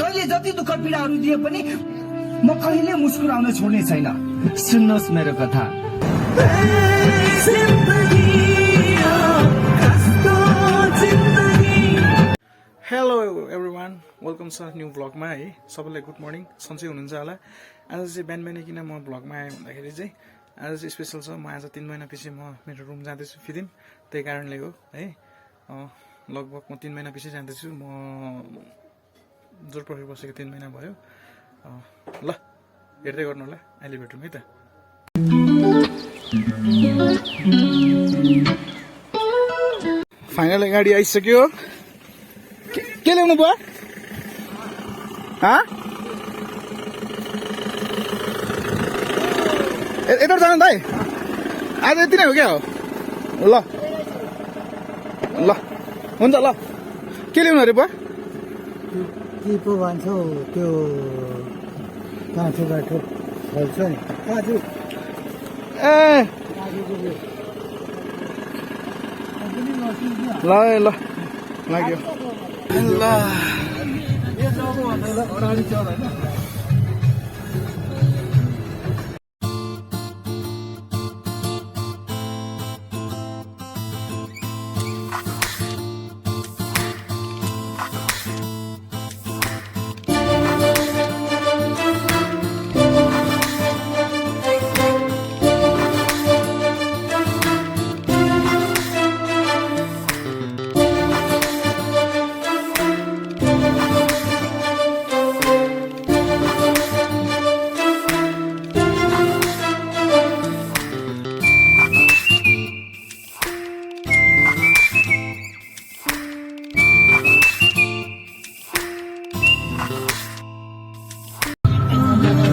जहिले जति दुःख पीडाहरू दिए पनि म कहिले मुस्कुराउन छोड्ने छैन। सुन्नुहोस् मेरो कथा। हेलो एभ्रिवान, वेलकम छ न्यू भ्लगमा है। सबैलाई गुड मर्निङ, सन्चै हुनुहुन्छ होला। आज चाहिँ बिहान बिहानै किन म भ्लगमा आएँ भन्दाखेरि चाहिँ आज चाहिँ स्पेसल छ। म आज 3 महिना पछि म मेरो रुम जाँदैछु फिदिम, त्यही कारणले हो है। लगभग म 3 महिना पछि जाँदैछु। म जोरपोखरी बसेको 3 महिना भयो। ल हेर्दै गर्नु होला, अहिले भेटौँ है त। फाइनली गाडी आइसक्यो। के ल्याउनु भयो? यता जानु दाइ, आज यति नै हो क्या हो। ल ल हुन्छ ल। के ल्याउनु अरे बुवा? के पो भन्छौ त्यो काँचो बाटो फल्छ नि काजु। ए ल ल लाग्यो ल।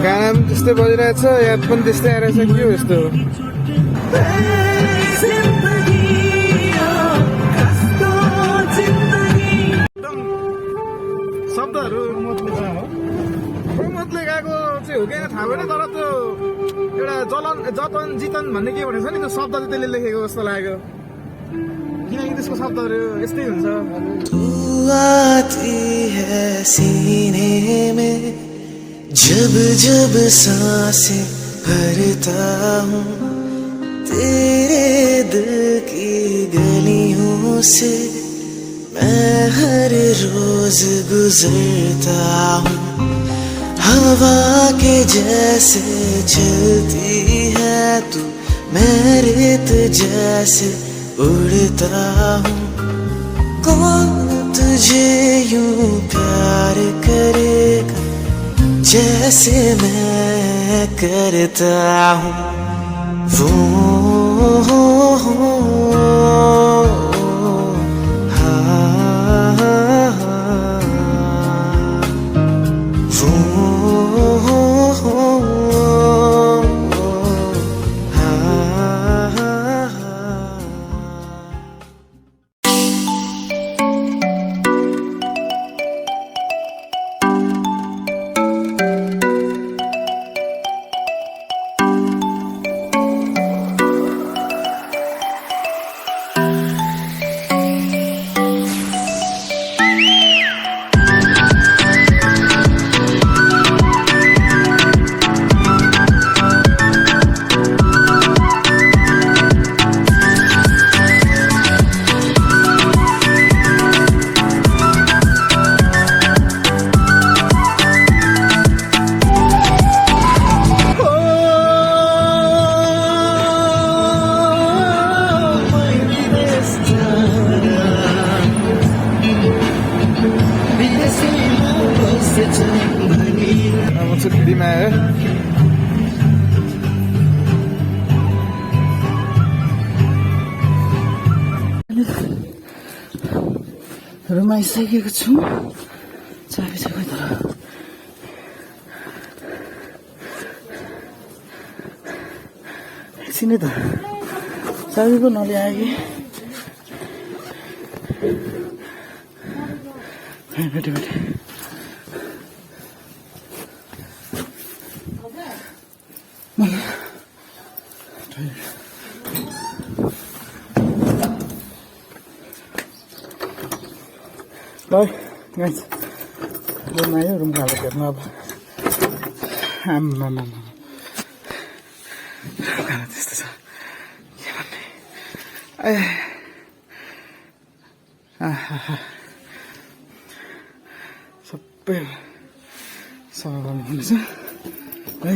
गाना पनि त्यस्तै बजिरहेछ, याद पनि त्यस्तै आइरहेछ। के हो यस्तो? एकदम शब्दहरू मतले गएको चाहिँ हो कि थाहा भएन, तर त्यो एउटा जतन जितन भन्ने के भनेको छ नि, त्यो शब्द चाहिँ त्यसले लेखेको जस्तो लाग्यो। किनकि त्यसको शब्दहरू यस्तै हुन्छ। जब जब सांसें भरता हूँ तेरे दिल की गलियों से, मैं हर रोज गुजरता हूँ। हवा के जैसे चलती है तू, मैं रेत जैसे उड़ता हूँ। कौन तुझे यूं प्यार करेगा जैसे मैं करता हूँ। वो फिल्म आयो। रुम आइसकेको छु। चाबी छ खै त? एकछिनै त चाबी पो नल्याए कि। भेटे भेटे Bye, guys. रुम आयो रुमको हालत हेर्नु अब आम्मामा त्यस्तो छ के भन्ने सबै सफा गर्नु हुनेछ है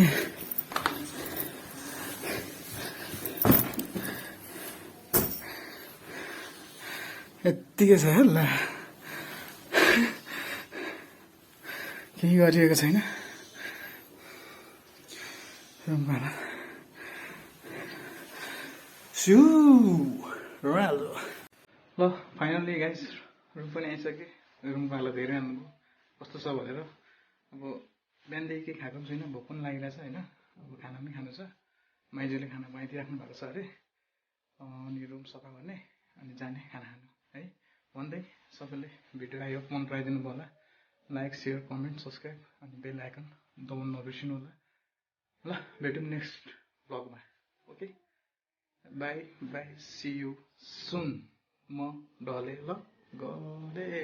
यत्तिकै छ ल केही गरिएको छैन रुमको हालत रोनाल्डो ल फाइनल्ली गाइस रुम पनि आइसक्यो रुमको हालत हेरिहाल्नुभयो कस्तो छ भनेर अब बिहानदेखि केही खाएको पनि छैन भोक पनि लागिरहेछ होइन अब खाना पनि खानु छ माइजूले खाना बनाइदिइराख्नु भएको छ अरे अनि रुम सफा गर्ने अनि जाने खाना खानु है भन्दै सबैले भिडियो आयो मन पराइदिनु भयो होला लाइक सेयर कमेन्ट सब्सक्राइब अनि बेल आइकन दबाउनु नबिर्सिनु होला ल भेटौँ नेक्स्ट ब्लगमा okay bye bye see you soon म ढले ल गले